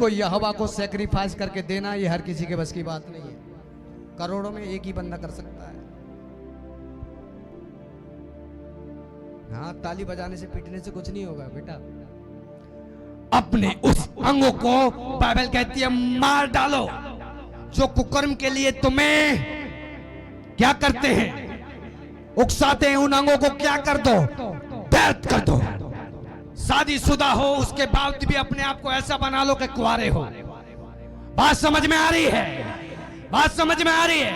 को यहोवा को सैक्रिफाइस करके देना ये हर किसी के बस की बात नहीं है। करोड़ों में एक ही बंदा कर सकता है। हाँ, ताली बजाने से पीटने से कुछ नहीं होगा बेटा। अपने उस अंगों को बाइबल कहती है मार डालो जो कुकर्म के लिए तुम्हें क्या करते हैं, उकसाते हैं। उन अंगों को क्या कर दो, व्यर्थ कर दो। शादीशुदा हो उसके बावजूद भी अपने आप को ऐसा बना लो कि कुंवारे हो। बात समझ में आ रही है? बात समझ में आ रही है?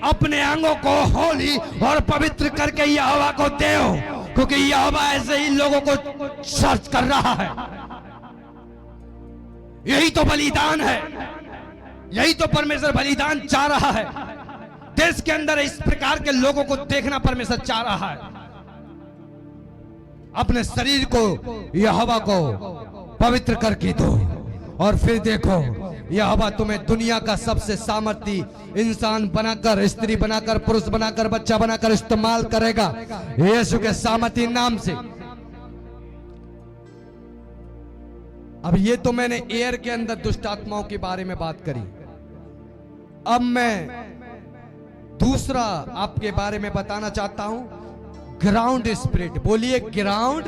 अपने अंगों को होली और पवित्र करके यहोवा को दो, क्योंकि यहोवा ऐसे ही लोगों को सर्च कर रहा है। यही तो बलिदान है, यही तो परमेश्वर बलिदान चाह रहा है। देश के अंदर इस प्रकार के लोगों को देखना परमेश्वर चाह रहा है। अपने शरीर को यहोवा को पवित्र करके दो और फिर देखो यहोवा तुम्हें दुनिया का सबसे सामर्थी इंसान बनाकर, स्त्री बनाकर, पुरुष बनाकर, बच्चा बनाकर इस्तेमाल करेगा यीशु के सामर्थी नाम से। अब ये तो मैंने एयर के अंदर दुष्ट आत्माओं के बारे में बात करी। अब मैं दूसरा आपके बारे में बताना चाहता हूं, ग्राउंड स्पिरिट। बोलिए ग्राउंड।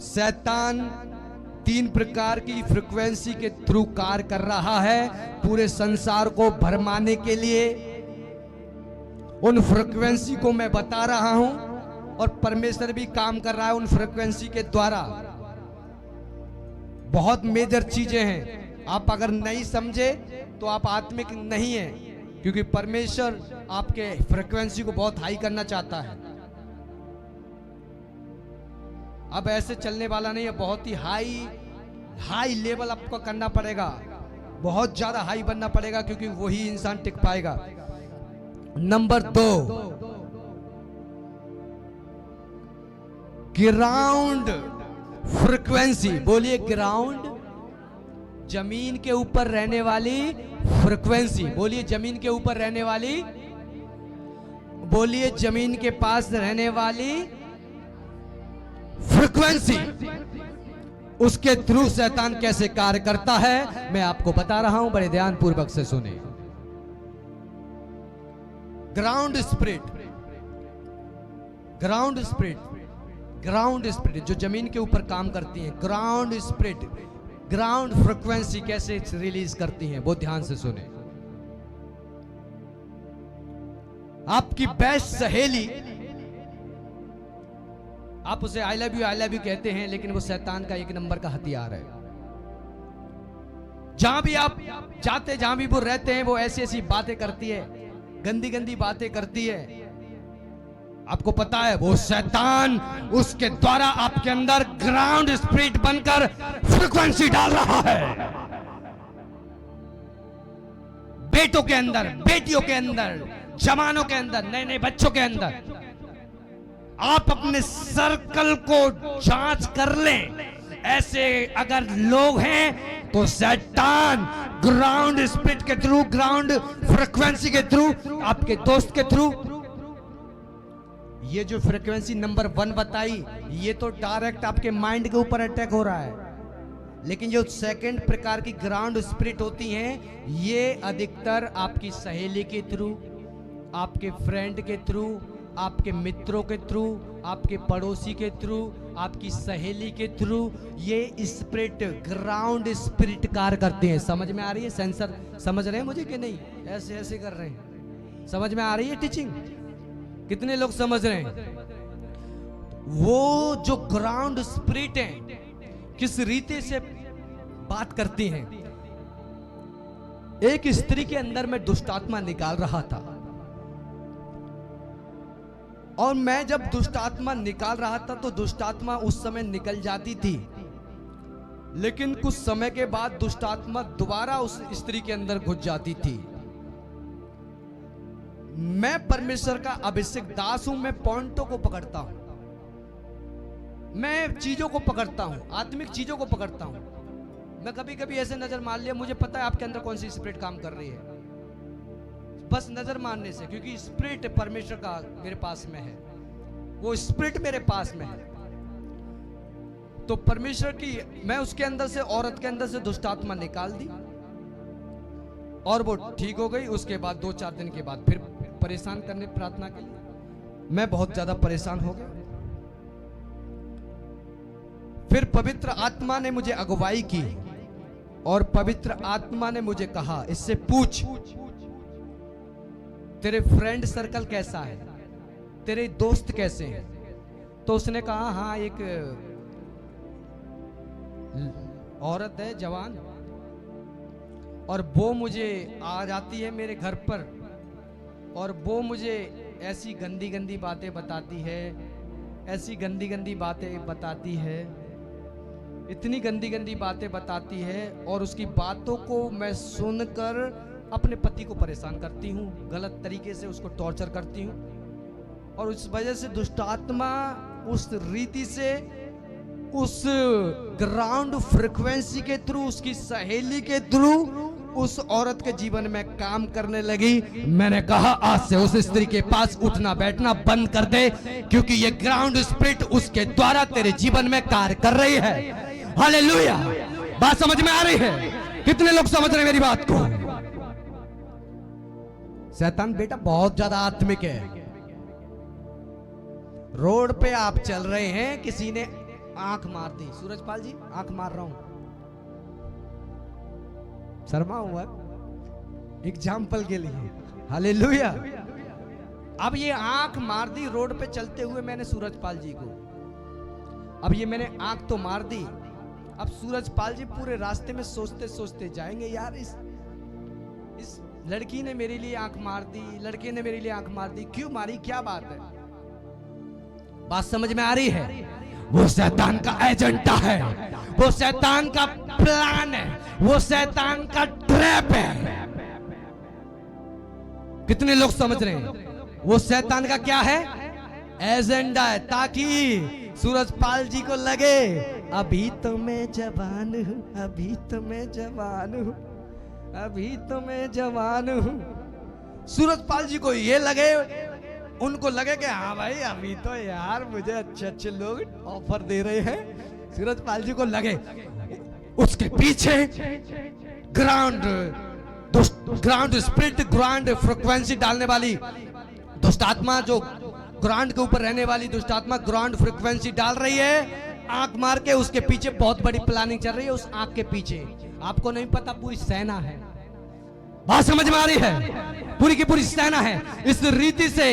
शैतान 3 प्रकार की फ्रीक्वेंसी के थ्रू कार्य कर रहा है पूरे संसार को भरमाने के लिए। उन फ्रीक्वेंसी को मैं बता रहा हूं और परमेश्वर भी काम कर रहा है उन फ्रीक्वेंसी के द्वारा। बहुत मेजर चीजें हैं, आप अगर नहीं समझे तो आप आत्मिक नहीं है, क्योंकि परमेश्वर आपके फ्रीक्वेंसी को बहुत हाई करना चाहता है। अब ऐसे चलने वाला नहीं है, बहुत ही हाई लेवल आपको करना पड़ेगा, बहुत ज्यादा हाई बनना पड़ेगा, क्योंकि वही इंसान टिक पाएगा। Number 2, ground frequency. बोलिए ग्राउंड। जमीन के ऊपर रहने वाली फ्रीक्वेंसी। बोलिए जमीन के ऊपर रहने वाली। बोलिए जमीन के पास रहने वाली फ्रीक्वेंसी। उसके थ्रू शैतान कैसे कार्य करता है मैं आपको बता रहा हूं, बड़े ध्यान पूर्वक से सुने। Ground spirit, ground spirit, ground spirit जो जमीन के ऊपर काम करती है। ग्राउंड स्पिरिट ग्राउंड फ्रीक्वेंसी कैसे रिलीज करती हैं, बहुत ध्यान से सुने। आपकी बेस्ट सहेली, आप उसे आई लव यू कहते हैं, लेकिन वो शैतान का 1 नंबर का हथियार है। जहां भी आप जाते, जहां भी वो रहते हैं, वो ऐसी ऐसी बातें करती है, गंदी गंदी बातें करती है। आपको पता है वो शैतान उसके द्वारा आपके अंदर ग्राउंड स्पिरिट बनकर फ्रीक्वेंसी डाल रहा है। बेटों के अंदर, बेटियों के अंदर, जवानों के अंदर, नए नए बच्चों के अंदर। आप अपने सर्कल को जांच कर लें, ऐसे अगर लोग हैं तो शैतान ग्राउंड स्पिरिट के थ्रू, ग्राउंड फ्रीक्वेंसी के थ्रू, आपके दोस्त के थ्रू। ये जो फ्रीक्वेंसी नंबर 1 बताई, ये तो डायरेक्ट आपके माइंड के ऊपर अटैक हो रहा है। लेकिन जो सेकंड प्रकार की ग्राउंड स्पिरिट होती हैं, ये अधिकतर आपकी सहेली के थ्रू, आपके फ्रेंड के थ्रू, आपके मित्रों के थ्रू, आपके पड़ोसी के थ्रू, आपकी सहेली के थ्रू, ये स्पिरिट ग्राउंड स्पिरिट कार्य करते हैं। समझ में आ रही है? सेंसर समझ रहे हैं मुझे कि नहीं? ऐसे ऐसे कर रहे हैं। समझ में आ रही है टीचिंग? कितने लोग समझ रहे हैं? वो जो ग्राउंड स्पिरिट है किस रीति से बात करती हैं। एक स्त्री के अंदर मैं दुष्ट आत्मा निकाल रहा था, और मैं जब दुष्ट आत्मा निकाल रहा था तो दुष्ट आत्मा उस समय निकल जाती थी, लेकिन कुछ समय के बाद दुष्ट आत्मा दोबारा उस स्त्री के अंदर घुस जाती थी। मैं परमेश्वर का अभिषेक दास हूं, मैं पॉइंटों को पकड़ता हूं, मैं चीजों को पकड़ता हूं, आत्मिक चीजों को पकड़ता हूं। मैं कभी कभी ऐसे नजर मार लिया, मुझे पता है आपके अंदर कौन सी स्पिरिट काम कर रही है, बस नजर मारने से, क्योंकि स्पिरिट परमेश्वर का मेरे पास में है, वो स्पिरिट मेरे पास में है। तो परमेश्वर की, मैं उसके अंदर से, औरत के अंदर से दुष्ट आत्मा निकाल दी और वो ठीक हो गई। उसके बाद 2-4 दिन के बाद फिर परेशान करने प्रार्थना के लिए, मैं बहुत ज्यादा परेशान हो गया। फिर पवित्र आत्मा ने मुझे अगुवाई की और पवित्र आत्मा ने मुझे कहा, इससे पूछ तेरे फ्रेंड सर्कल कैसा है, तेरे दोस्त कैसे हैं। तो उसने कहा हाँ, एक औरत है जवान, और वो मुझे आ जाती है मेरे घर पर और वो मुझे ऐसी गंदी गंदी बातें बताती है, ऐसी गंदी गंदी बातें बताती है, इतनी गंदी गंदी बातें बताती है, और उसकी बातों को मैं सुनकर अपने पति को परेशान करती हूँ, गलत तरीके से उसको टॉर्चर करती हूँ। और उस वजह से दुष्ट आत्मा उस रीति से, उस ग्राउंड फ्रीक्वेंसी के थ्रू, उसकी सहेली के थ्रू उस औरत के जीवन में काम करने लगी। मैंने कहा आज से उस स्त्री के पास उठना बैठना बंद कर दे, क्योंकि ये ग्राउंड स्पिरिट उसके द्वारा तेरे जीवन में कार्य कर रही है। हालेलुया! बात समझ में आ रही है? कितने लोग समझ रहे हैं मेरी बात को? शैतान बेटा बहुत ज्यादा आत्मिक है। रोड पे आप चल रहे हैं, किसी ने आंख मार दी, सूरजपाल जी आंख मार रहा हूं, शर्मा हुआ एग्जाम्पल के लिए। हालेलुया! अब ये आंख मार दी रोड पे चलते हुए मैंने सूरजपाल जी को। अब ये मैंने आंख तो मार दी, अब सूरजपाल जी पूरे रास्ते में सोचते सोचते जाएंगे, यार इस लड़की ने मेरे लिए आंख मार दी, लड़के ने मेरे लिए आंख मार दी, क्यों मारी, क्या बात है? बात समझ में आ रही है? वो शैतान का एजेंडा है, वो शैतान का प्लान है, वो शैतान का ट्रैप है। कितने लोग समझ रहे हैं? वो शैतान का क्या है? एजेंडा है, ताकि सूरजपाल जी को लगे अभी तो मैं जवान हूं, अभी तो मैं जवान हूं, अभी तो मैं जवान हूं। सूरजपाल जी को ये लगे, उनको लगे कि हाँ भाई अभी तो यार मुझे अच्छे अच्छे लोग ऑफर दे रहे हैं। सूरजपाल जी को लगे उसके पीछे ग्राउंड स्पिरिट, ग्राउंड फ्रीक्वेंसी डालने वाली दुष्ट आत्मा, जो ग्राउंड के ऊपर रहने वाली दुष्ट आत्मा ग्राउंड फ्रीक्वेंसी डाल रही है। आंख मार के उसके पीछे बहुत बड़ी प्लानिंग चल रही है। उस आंख के पीछे आपको नहीं पता पूरी सेना है। बात समझ में आ रही है? पूरी की पूरी सेना है। इस रीति से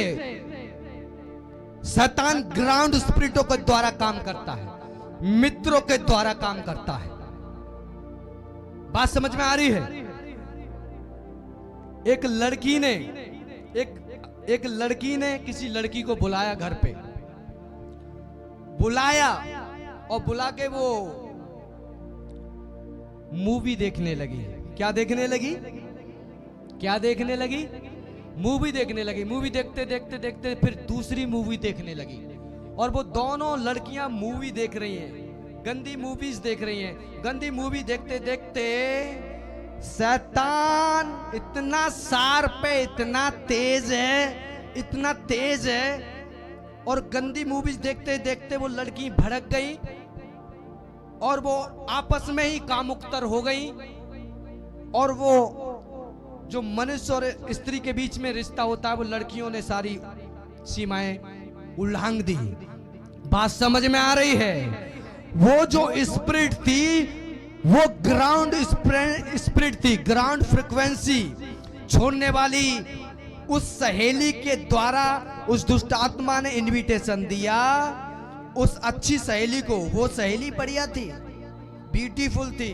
शैतान ग्राउंड स्पिरिटों के द्वारा काम करता है, मित्रों के द्वारा काम करता है। बात समझ में आ रही है? एक लड़की ने किसी लड़की को बुलाया घर पे, बुलाया और बुला के वो मूवी देखने लगी। क्या देखने लगी? क्या देखने लगी? मूवी देखने लगी। मूवी देखते देखते देखते फिर दूसरी मूवी देखने लगी, और वो दोनों लड़कियां मूवी देख रही हैं, गंदी मूवीज देख रही हैं। गंदी मूवी देखते देखते शैतान इतना शार्प है, इतना तेज है, इतना तेज है, और गंदी मूवीज देखते देखते वो लड़की भड़क गई और वो आपस में ही कामुकतर हो गई, और वो जो मनुष्य और स्त्री के बीच में रिश्ता होता है वो लड़कियों ने सारी सीमाएं उल्लंघ दी। बात समझ में आ रही है? वो जो स्पिरिट थी वो ग्राउंड स्पिरिट थी, ग्राउंड फ्रीक्वेंसी छोड़ने वाली उस सहेली के द्वारा उस दुष्ट आत्मा ने इनविटेशन दिया उस अच्छी सहेली को। वो सहेली बढ़िया थी, ब्यूटीफुल थी,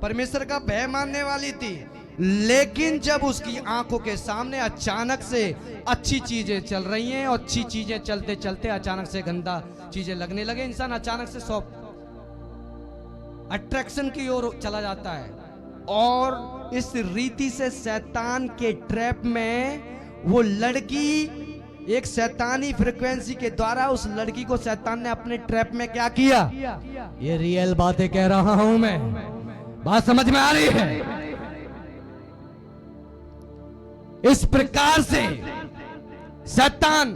परमेश्वर का भय मानने वाली थी, लेकिन जब उसकी आंखों के सामने अचानक से अच्छी चीजें चल रही हैं और अच्छी चीजें चलते चलते अचानक से गंदा चीजें लगने लगे, इंसान अचानक से अट्रैक्शन की ओर चला जाता है। और इस रीति से शैतान के ट्रैप में वो लड़की एक शैतानी फ्रीक्वेंसी के द्वारा उस लड़की को शैतान ने अपने ट्रैप में क्या किया? ये रियल बातें कह रहा हूं मैं। बात समझ में आ रही है? इस प्रकार से शैतान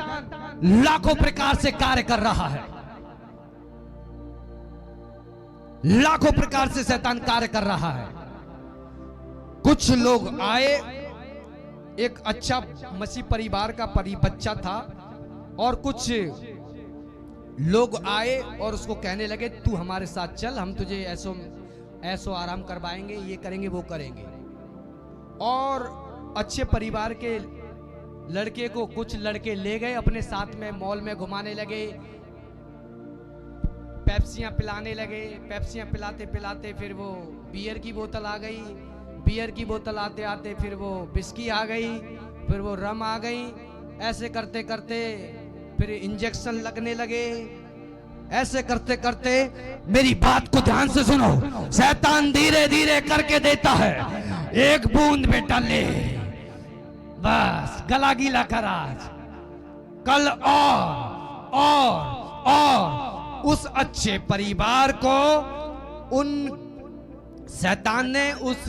लाखों प्रकार से कार्य कर रहा है। लाखों प्रकार से शैतान कार्य कर रहा है। कुछ लोग आए, एक अच्छा मसीह परिवार का बच्चा था, और कुछ लोग आए और उसको कहने लगे तू हमारे साथ चल, हम तुझे ऐसो आराम करवाएंगे, ये करेंगे वो करेंगे। और अच्छे परिवार के लड़के को कुछ लड़के ले गए अपने साथ में, मॉल में घुमाने लगे, पेप्सियां पिलाने लगे। पेप्सियां पिलाते पिलाते फिर वो बियर की बोतल आ गई, बियर की बोतल आते आते फिर वो विस्की आ गई, फिर वो रम आ गई। ऐसे करते करते फिर इंजेक्शन लगने लगे। ऐसे करते करते, मेरी बात को ध्यान से सुनो, शैतान धीरे धीरे करके देता है। एक बूंद बेटा ले, बस गला गीला कर आज, कल और उस अच्छे परिवार को उन शैतान ने, उस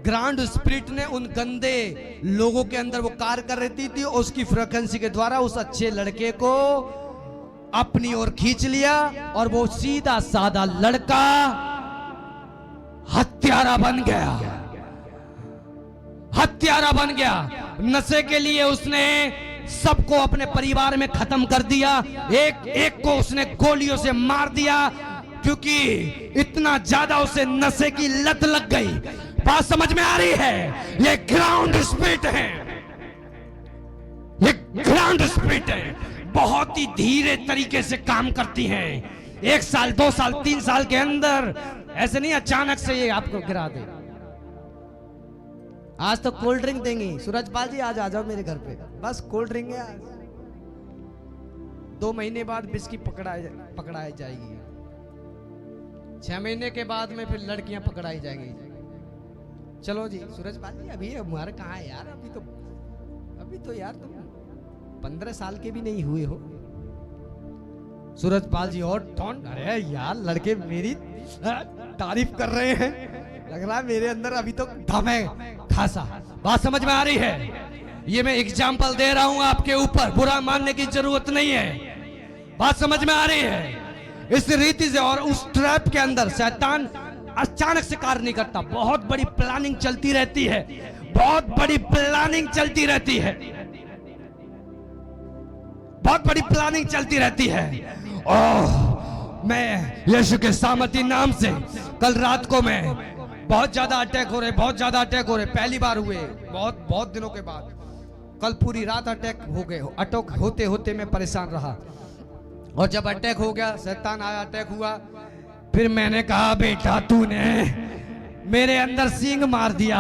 ग्रांड स्पिरिट ने उन गंदे लोगों के अंदर वो कार्य कर रही थी, उसकी फ्रीक्वेंसी के द्वारा उस अच्छे लड़के को अपनी ओर खींच लिया, और वो सीधा साधा लड़का हत्यारा बन गया। हत्यारा बन गया। नशे के लिए उसने सबको अपने परिवार में खत्म कर दिया। एक एक को उसने गोलियों से मार दिया, क्योंकि इतना ज्यादा उसे नशे की लत लग गई। बात समझ में आ रही है? ये ग्राउंड स्पिरिट है, ये ग्राउंड स्पिरिट है। बहुत ही धीरे तरीके से काम करती हैं। 1 साल 2 साल 3 साल के अंदर, ऐसे नहीं अचानक से ये आपको गिरा दे। आज तो कोल्ड ड्रिंक देंगी, सूरजपाल जी आज आ जाओ मेरे घर पे, बस कोल्ड ड्रिंक है आज। 2 महीने बाद बिस्की पकड़ाई जाएगी, 6 महीने के बाद में फिर लड़कियां पकड़ाई जाएंगी। चलो जी सूरजपाल जी, अभी हमारे कहाँ है यार, अभी तो यार तुम 15 साल के भी नहीं हुए हो। सूरजपाल जी और टोन, अरे यार लड़के मेरी तारीफ कर रहे हैं, लग रहा है मेरे अंदर अभी तो दम है खासा। बात समझ में आ रही है? ये मैं एग्जाम्पल दे रहा हूं आपके ऊपर, बुरा मानने की जरूरत नहीं है। बात समझ में आ रही है? इस रीति से और उस ट्रैप के अंदर शैतान अचानक से कार्य नहीं करता, बहुत बड़ी प्लानिंग चलती रहती है, बहुत बड़ी प्लानिंग चलती रहती है, बहुत बड़ी प्लानिंग चलती रहती है। ओह, मैं यीशु के सामर्थी नाम से कल रात को मैं बहुत ज्यादा अटैक हो रहे, बहुत ज्यादा अटैक हो रहे, पहली बार हुए बहुत दिनों के बाद। कल पूरी रात अटैक हो गए, अटैक होते होते मैं परेशान रहा, और जब अटैक हो गया, शैतान आया, अटैक हुआ, फिर मैंने कहा बेटा तूने मेरे अंदर सींग मार दिया।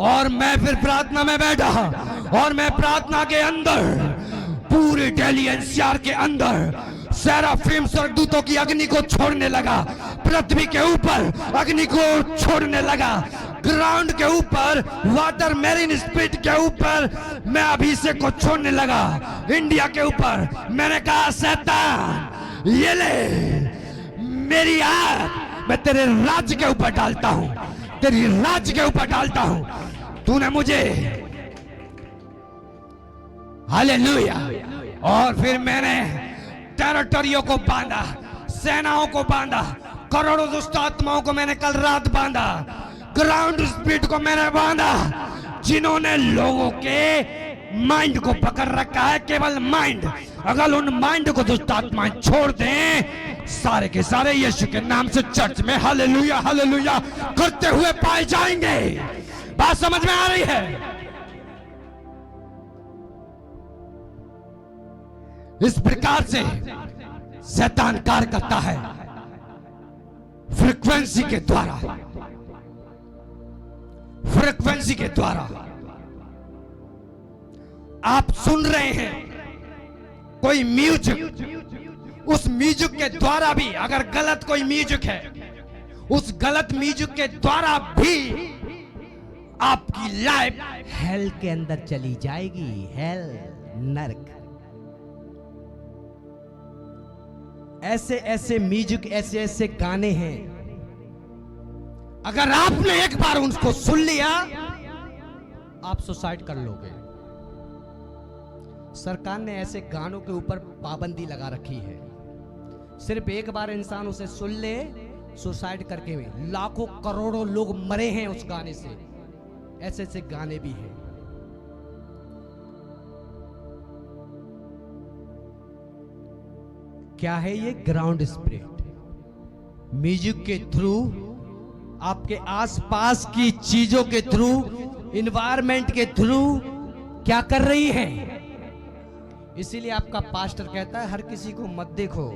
और मैं फिर प्रार्थना में बैठा, और मैं प्रार्थना के अंदर पूरे दिल्ली एनसीआर के अंदर सेराफिम स्वर्गदूतों की अग्नि को छोड़ने लगा, पृथ्वी के ऊपर अग्नि को छोड़ने लगा, ग्राउंड के ऊपर वाटर मैरीन स्पिरिट के ऊपर मैं अभिषेक को छोड़ने लगा, इंडिया के ऊपर। मैंने कहा शैतान ये ले मेरी आग मैं तेरे राज्य के ऊपर डालता हूं, तेरी राज्य के ऊपर डालता हूं। तूने मुझे, हालेलुया। और फिर मैंने टेरिटरियों को बांधा, सेनाओं को बांधा, करोड़ों दुष्ट आत्माओं को मैंने कल रात बांधा, ग्राउंड स्पिरिट को मैंने बांधा, जिन्होंने लोगों के माइंड को पकड़ रखा है, केवल माइंड। अगर उन माइंड को दुष्ट आत्माएं छोड़ दें, सारे के सारे यीशु के नाम से चर्च में हालेलुया हालेलुया करते हुए पाए जाएंगे। बात समझ में आ रही है? इस प्रकार से शैतान कार्य करता है, फ्रीक्वेंसी के द्वारा, फ्रीक्वेंसी के द्वारा। आप सुन रहे हैं कोई म्यूजिक, उस म्यूजिक के द्वारा भी अगर गलत कोई म्यूजिक है, उस गलत म्यूजिक के द्वारा भी आपकी लाइफ हेल के अंदर चली जाएगी, हेल, नरक। ऐसे ऐसे म्यूजिक, ऐसे ऐसे गाने हैं, अगर आपने एक बार उनको सुन लिया, आप सुसाइड कर लोगे। सरकार ने ऐसे गानों के ऊपर पाबंदी लगा रखी है। सिर्फ एक बार इंसान उसे सुन ले, सुसाइड करके हुए लाखों करोड़ों लोग मरे हैं उस गाने से। ऐसे ऐसे गाने भी हैं। क्या है ये? Ground spirit. म्यूजिक के थ्रू, आपके आसपास की चीजों के थ्रू, इन्वायरमेंट के थ्रू क्या कर रही है। इसीलिए आपका पास्टर कहता है हर किसी को मत देखो।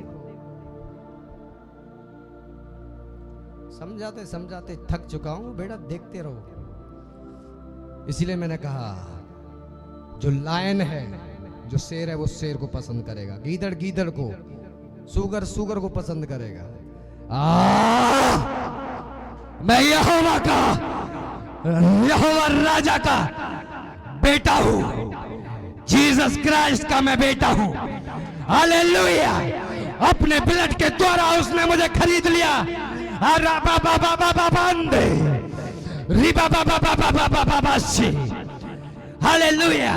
समझाते समझाते थक चुका हूं बेटा, देखते रहो। इसीलिए मैंने कहा जो लायन है, जो शेर है, वो शेर को पसंद करेगा, गीदड़ गीदड़ को, सुगर सुगर को पसंद करेगा। मैं यहोवा का, यहोवा राजा का बेटा हूं, जीसस क्राइस्ट का मैं बेटा हूं। हालेलुया। अपने ब्लड के द्वारा उसने मुझे खरीद लिया। Hallelujah.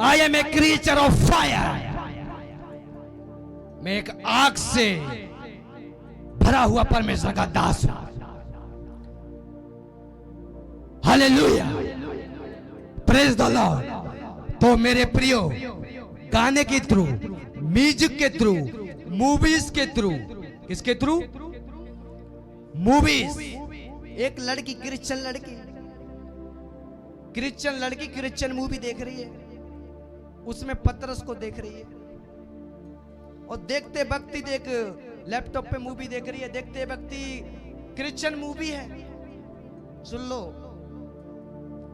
I am a creature of fire. मैं एक आग से भरा हुआ परमेश्वर का दास हूं। हालेलुया। Praise the Lord. तो मेरे प्रियो, गाने के थ्रू, म्यूजिक के थ्रू, मूवीज के थ्रू, किसके थ्रू? मूवीज। एक लड़की, क्रिश्चियन लड़की, क्रिश्चियन मूवी देख रही है, उसमें पतरस को देख रही है, और देखते वक्त ही लैपटॉप पे मूवी देख रही है, देखते वक्त ही क्रिश्चियन मूवी है। सुन लो,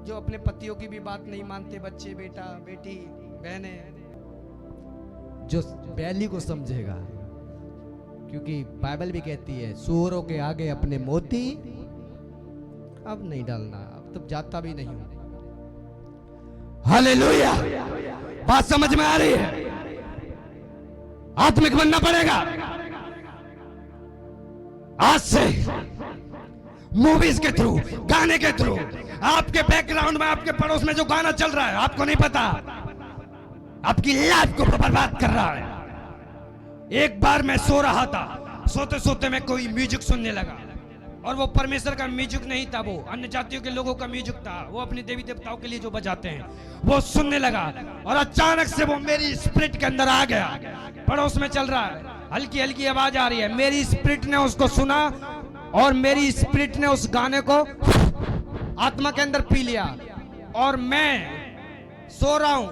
जो अपने पतियों की भी बात नहीं मानते, बच्चे, बेटा, बेटी, बहने, जो बैली को समझेगा, क्योंकि बाइबल भी कहती है सूअरों के आगे अपने मोती अब नहीं डालना। अब तो जाता भी नहीं हूं। हालेलुया। बात समझ में आ रही है? आत्मिक बनना पड़ेगा। आज से मूवीज के थ्रू, गाने के थ्रू, आपके बैकग्राउंड में, आपके पड़ोस में जो गाना चल रहा है, आपको नहीं पता, आपकी लाइफ को बर्बाद कर रहा है। एक बार मैं सो रहा था, सोते सोते मैं कोई म्यूजिक सुनने लगा, और वो परमेश्वर का म्यूजिक नहीं था, वो अन्य जातियों के लोगों का म्यूजिक था। वो अपने देवी देवताओं के लिए जो बजाते हैं, वो सुनने लगा, और अचानक से वो मेरी स्पिरिट के अंदर आ गया। पड़ोस में चल रहा है, हल्की हल्की आवाज आ रही है, मेरी स्पिरिट ने उसको सुना, और मेरी स्पिरिट ने उस गाने को आत्मा के अंदर पी लिया, और मैं सो रहा हूं,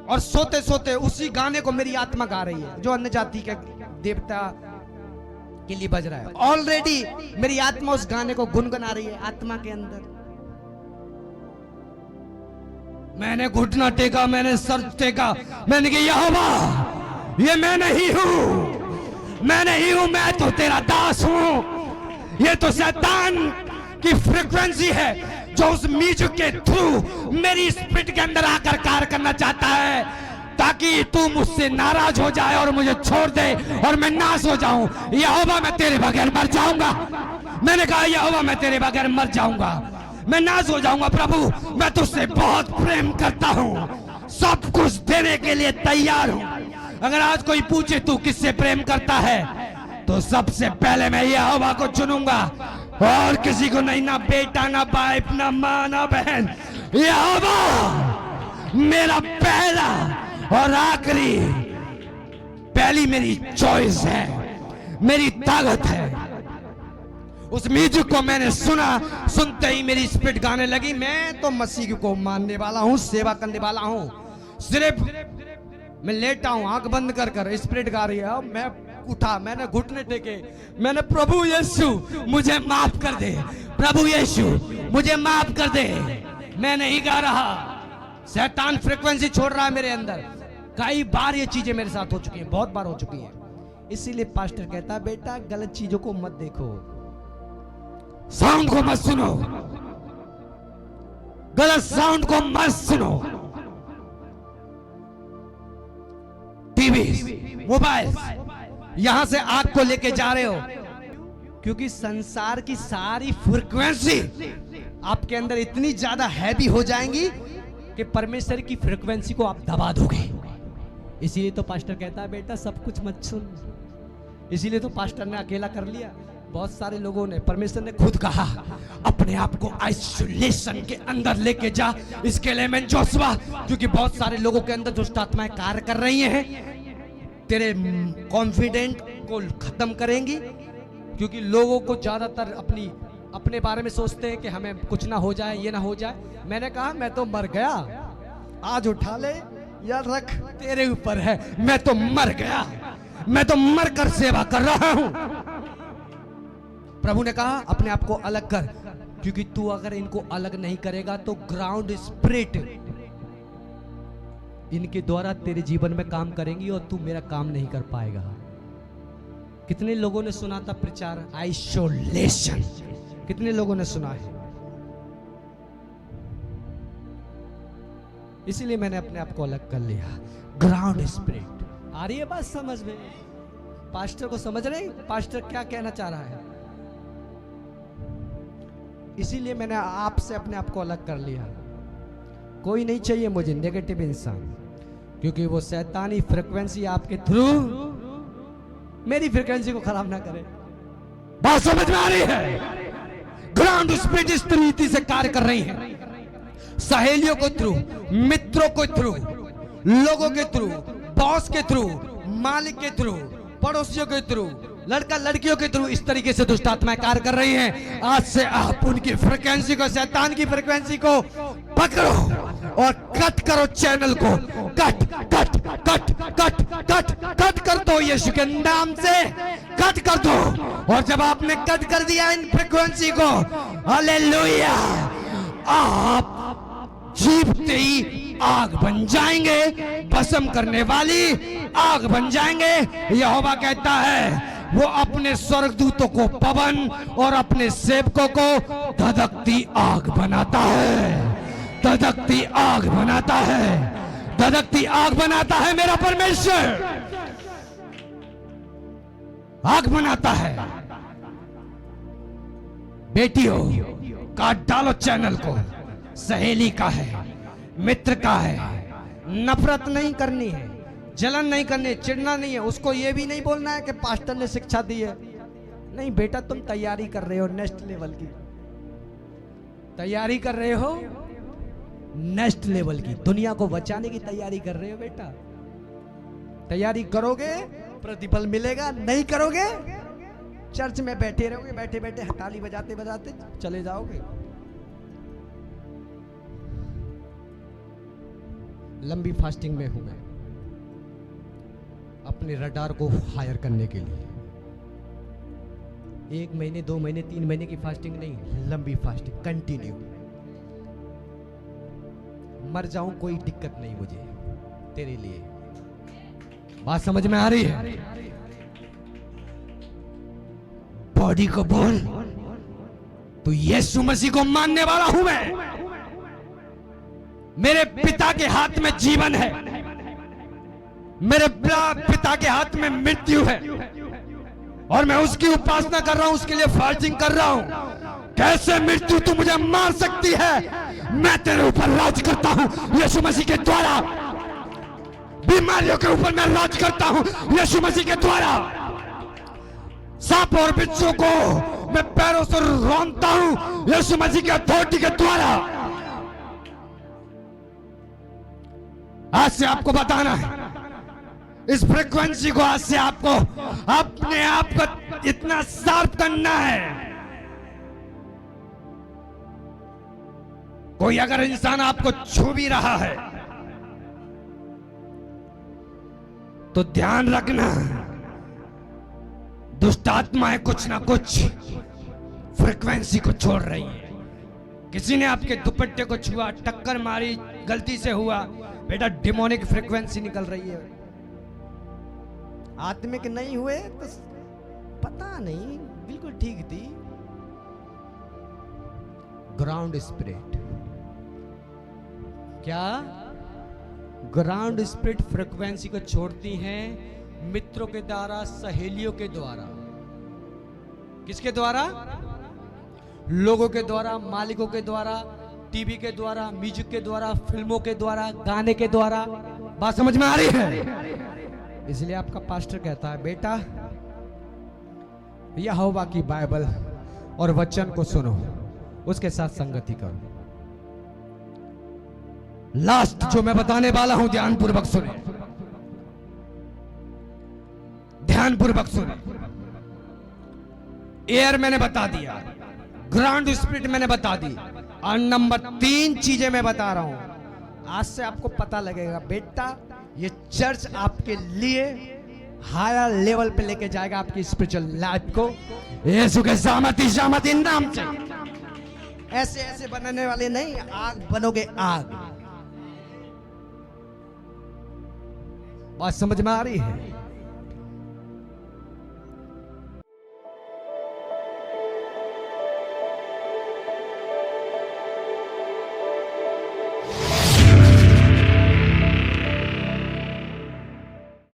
और सोते सोते उसी गाने को मेरी आत्मा गा रही है, जो अन्य जाति के देवता के लिए बज रहा है। ऑलरेडी मेरी आत्मा उस गाने को गुनगुना रही है आत्मा के अंदर। मैंने घुटना टेका, मैंने सर टेका, मैंने कहा यहोवा, ये मैं नहीं हूं, मैं नहीं हूं, मैं तो तेरा दास हूं। ये तो शैतान की फ्रीक्वेंसी है, जो उस म्यूजिक के थ्रू मेरी स्पिरिट के अंदर आकर कार्य करना चाहता है, ताकि तू मुझसे नाराज हो जाए और मुझे छोड़ दे और मैं नाश हो जाऊं। यहोवा, मैं तेरे बगैर मर जाऊंगा। मैंने कहा यहोवा, मैं तेरे बगैर मर जाऊंगा, मैं नाश हो जाऊंगा। प्रभु, मैं तुझसे बहुत प्रेम करता हूं, सब कुछ देने के लिए तैयार हूं। अगर आज कोई पूछे तू किससे प्रेम करता है, तो सबसे पहले मैं यहोवा को चुनूंगा, और किसी को नहीं, ना बेटा, ना बाप, ना मां, ना बहन। यहोवा मेरा पहला और आखिरी, पहली मेरी चॉइस है, मेरी ताकत है। उस म्यूजिक को मैंने सुना, सुनते ही मेरी स्पिरिट गाने लगी। मैं तो मसीह को मानने वाला हूं, सेवा करने वाला हूं। सिर्फ मैं लेटा हूं, आंख बंद कर कर स्पिरिट गा रही है। मैं उठा, मैंने घुटने टेके, मैंने प्रभु यीशु मुझे माफ कर दे, प्रभु यीशु मुझे माफ कर दे। मैं नहीं गा रहा, शैतान फ्रीक्वेंसी छोड़ रहा है मेरे अंदर। कई बार ये चीजें मेरे साथ हो चुकी हैं, बहुत बार हो चुकी हैं। इसीलिए पास्टर कहता है बेटा गलत चीजों को मत देखो, साउंड को मत सुनो, गलत साउंड को मत सुनो। टीवी, मोबाइल, यहां से आग को लेके जा रहे हो, क्योंकि संसार की सारी फ्रीक्वेंसी आपके अंदर इतनी ज्यादा हैवी हो जाएंगी कि परमेश्वर की फ्रीक्वेंसी को आप दबा दोगे। इसीलिए तो पास्टर कहता है बेटा सब कुछ मत सुन, इसीलिए तो पास्टर ने अकेला कर लिया। बहुत सारे लोगों ने, परमेश्वर ने खुद कहा अपने आप को आइसोलेशन के अंदर लेके जा, इसके लिए मैं जोशुआ, क्योंकि बहुत सारे लोगों के अंदर दुष्ट आत्माएं कार्य कर रही हैं, तेरे कॉन्फिडेंट को खत्म करेंगी। क्योंकि लोगों को ज्यादातर अपने बारे में सोचते हैं कि हमें कुछ ना हो जाए, ये ना हो जाए। मैंने कहा मैं तो मर गया, आज उठा ले या रख, तेरे ऊपर है। मैं तो मर गया, मैं तो मर कर सेवा कर रहा हूं। प्रभु ने कहा अपने आप को अलग कर, क्योंकि तू अगर इनको अलग नहीं करेगा तो ग्राउंड स्पिरिट इनके द्वारा तेरे जीवन में काम करेंगी और तू मेरा काम नहीं कर पाएगा। कितने लोगों ने सुना था प्रचार आइसोलेशन? कितने लोगों ने सुना है? इसीलिए मैंने अपने आप को अलग कर लिया। ग्राउंड स्पिरिट आ रही है बात समझ में? पास्टर को समझ रहे? पास्टर क्या कहना चाह रहा है? इसीलिए मैंने आपसे अपने आप को अलग कर लिया। कोई नहीं चाहिए मुझे नेगेटिव इंसान, क्योंकि वो शैतानी फ्रीक्वेंसी आपके थ्रू मेरी फ्रीक्वेंसी को खराब ना करे। बात समझ में आ रही है? ग्राउंड स्पिरिट इस तरीके से कार्य कर रही है, सहेलियों के थ्रू, मित्रों के थ्रू, लोगों के थ्रू, बॉस के थ्रू, मालिक के थ्रू, पड़ोसियों के थ्रू, लड़का लड़कियों के थ्रू, इस तरीके से दुष्ट आत्माएं कार्य कर रही हैं। आज से आप उनकी फ्रीक्वेंसी को, शैतान की फ्रीक्वेंसी को पकड़ो और कट करो, चैनल को cut cut cut cut cut cut कर दो, यीशु के नाम से कट कर दो। और जब आपने कट कर दिया इन फ्रीक्वेंसी को, हालेलुया, आप जीवते ही आग बन जाएंगे, भस्म करने वाली आग बन जाएंगे। यहोवा कहता है वो अपने स्वर्गदूतों को पवन और अपने सेवकों को धधकती आग बनाता है, धधकती आग बनाता है, धधकती आग बनाता है। मेरा परमेश्वर आग बनाता है। बेटियों, काट डालो चैनल को। सहेली का है, मित्र का है, नफरत नहीं करनी है, जलन नहीं करनी, चिढ़ना नहीं है। उसको ये भी नहीं बोलना है कि पास्टर ने शिक्षा दी है। नहीं बेटा, तुम तैयारी कर रहे हो नेक्स्ट लेवल की, तैयारी कर रहे हो नेक्स्ट लेवल की, दुनिया को बचाने की तैयारी कर रहे हो बेटा। तैयारी करोगे प्रतिफल मिलेगा, नहीं करोगे चर्च में बैठे रहोगे, बैठे बैठे ताली बजाते बजाते चले जाओगे। लंबी फास्टिंग में हूं मैं, अपने रडार को हायर करने के लिए। 1 महीने 2 महीने 3 महीने की फास्टिंग नहीं, लंबी फास्टिंग कंटिन्यू। मर जाऊं कोई दिक्कत नहीं मुझे, तेरे लिए। बात समझ में आ रही है? बॉडी को बोल, तो यीशु मसीह को मानने वाला हूं मैं। मेरे पिता के हाथ में जीवन है, मेरे पिता के हाथ में मृत्यु है, और मैं उसकी उपासना कर रहा हूं, उसके लिए फास्टिंग कर रहा हूं। कैसे मृत्यु तू मुझे मार सकती है? मैं तेरे ऊपर राज करता हूं यीशु मसीह के द्वारा। बीमारियों के ऊपर मैं राज करता हूं यीशु मसीह के द्वारा। सांप और बिच्छू को मैं पैरों से रौंदता हूं यीशु मसीह के अथॉरिटी के द्वारा। आज से आपको बताना है, इस फ्रीक्वेंसी को आज से आपको अपने आप को इतना शार्प करना है। कोई अगर इंसान आपको छू भी रहा है तो ध्यान रखना, दुष्ट आत्माएं कुछ ना कुछ फ्रीक्वेंसी को छोड़ रही है। किसी ने आपके दुपट्टे को छुआ, टक्कर मारी, गलती से हुआ, बेटा डिमोनिक फ्रीक्वेंसी निकल रही है। आत्मिक नहीं हुए तो पता नहीं, बिल्कुल ठीक थी। ग्राउंड स्पिरिट क्या? ग्राउंड स्पिरिट फ्रीक्वेंसी को छोड़ती हैं मित्रों के द्वारा, सहेलियों के द्वारा। किसके द्वारा? लोगों के द्वारा, मालिकों के द्वारा, टीवी के द्वारा, म्यूजिक के द्वारा, फिल्मों के द्वारा, गाने के द्वारा। बात समझ में आ रही है? इसलिए आपका पास्टर कहता है बेटा यहोवा की बाइबल और वचन को सुनो, उसके साथ संगति करो। लास्ट जो मैं बताने वाला हूं, ध्यानपूर्वक सुने, ध्यानपूर्वक सुने। एयर मैंने बता दिया, ग्राउंड स्पिरिट मैंने बता दी, और नंबर 3 चीजें मैं बता रहा हूं। आज से आपको पता लगेगा बेटा, ये चर्च आपके लिए हायर लेवल पे लेके जाएगा आपकी स्पिरिचुअल लाइफ को, यीशु के सामर्थी नाम से। ऐसे ऐसे बनने वाले नहीं, आग बनोगे, आग। बात समझ में आ रही है?